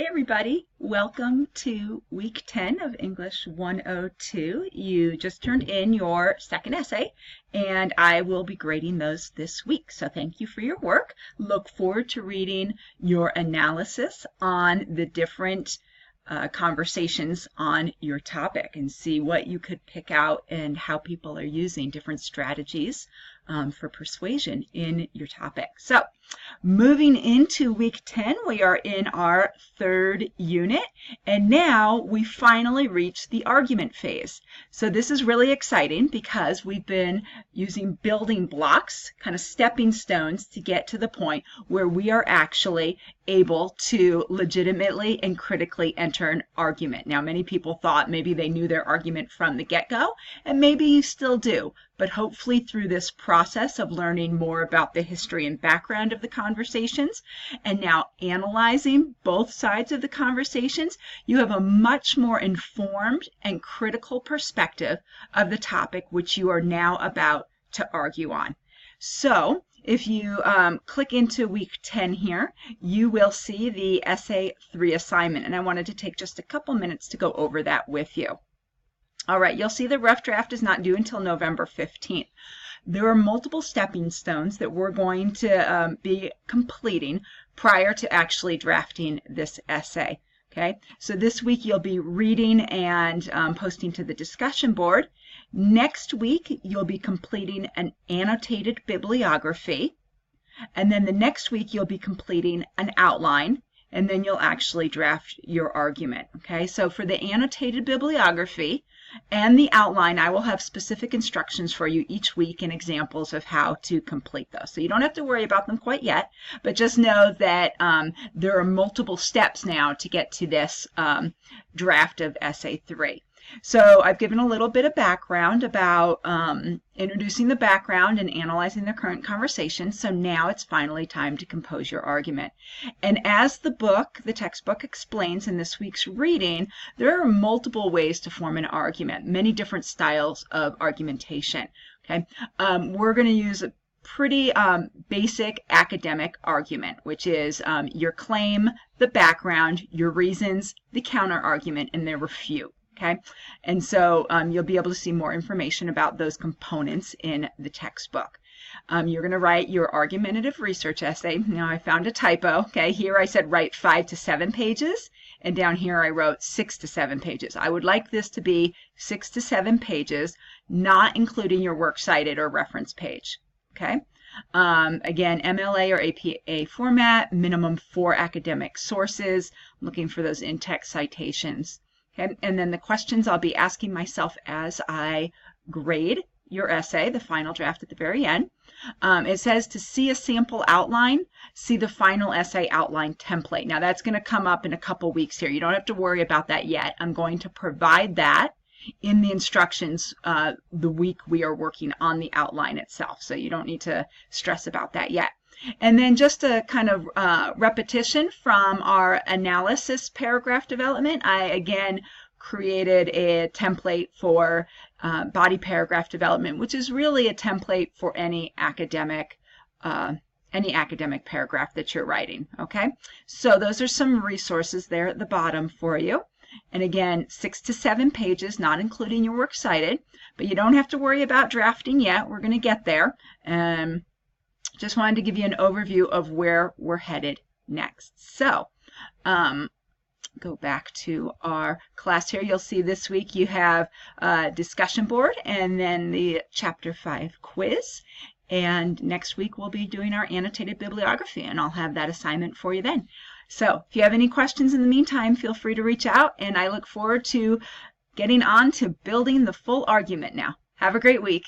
everybody, welcome to week 10 of English 102. You just turned in your second essay and I will be grading those this week. So thank you for your work. Look forward to reading your analysis on the different conversations on your topic and see what you could pick out and how people are using different strategies for persuasion in your topic. So moving into week 10, we are in our third unit, and now we finally reach the argument phase. So this is really exciting because we've been using building blocks, kind of stepping stones, to get to the point where we are actually able to legitimately and critically enter an argument. Now, many people thought maybe they knew their argument from the get-go, and maybe you still do, but hopefully through this process of learning more about the history and background of the conversations and now analyzing both sides of the conversations, you have a much more informed and critical perspective of the topic which you are now about to argue on. So if you click into week 10 here, you will see the Essay 3 assignment, and I wanted to take just a couple minutes to go over that with you. All right, you'll see the rough draft is not due until November 15th. There are multiple stepping stones that we're going to be completing prior to actually drafting this essay. Okay, so this week you'll be reading and posting to the discussion board. Next week you'll be completing an annotated bibliography, and then the next week you'll be completing an outline, and then you'll actually draft your argument. Okay, so for the annotated bibliography and the outline, I will have specific instructions for you each week and examples of how to complete those. So you don't have to worry about them quite yet, but just know that there are multiple steps now to get to this draft of Essay 3. So I've given a little bit of background about introducing the background and analyzing the current conversation. So now it's finally time to compose your argument. And as the textbook explains in this week's reading, there are multiple ways to form an argument, many different styles of argumentation. Okay, we're going to use a pretty basic academic argument, which is your claim, the background, your reasons, the counter argument, and the refute. Okay, and so you'll be able to see more information about those components in the textbook. You're going to write your argumentative research essay. Now I found a typo. Okay, here I said write 5 to 7 pages, and down here I wrote 6 to 7 pages. I would like this to be 6 to 7 pages, not including your works cited or reference page. Okay. Again, MLA or APA format, minimum 4 academic sources. I'm looking for those in-text citations. Okay, and then the questions I'll be asking myself as I grade your essay, the final draft at the very end. It says to see a sample outline, see the final essay outline template. Now that's going to come up in a couple weeks here. You don't have to worry about that yet. I'm going to provide that in the instructions the week we are working on the outline itself. So you don't need to stress about that yet. And then just a kind of repetition from our analysis paragraph development, I again created a template for body paragraph development, which is really a template for any academic paragraph that you're writing. Okay, so those are some resources there at the bottom for you. And again, 6 to 7 pages, not including your works cited, but you don't have to worry about drafting yet. We're going to get there. Just wanted to give you an overview of where we're headed next. So go back to our class here. You'll see this week you have a discussion board and then the Chapter 5 quiz. And next week we'll be doing our annotated bibliography, and I'll have that assignment for you then. So if you have any questions in the meantime, feel free to reach out, and I look forward to getting on to building the full argument now. Have a great week.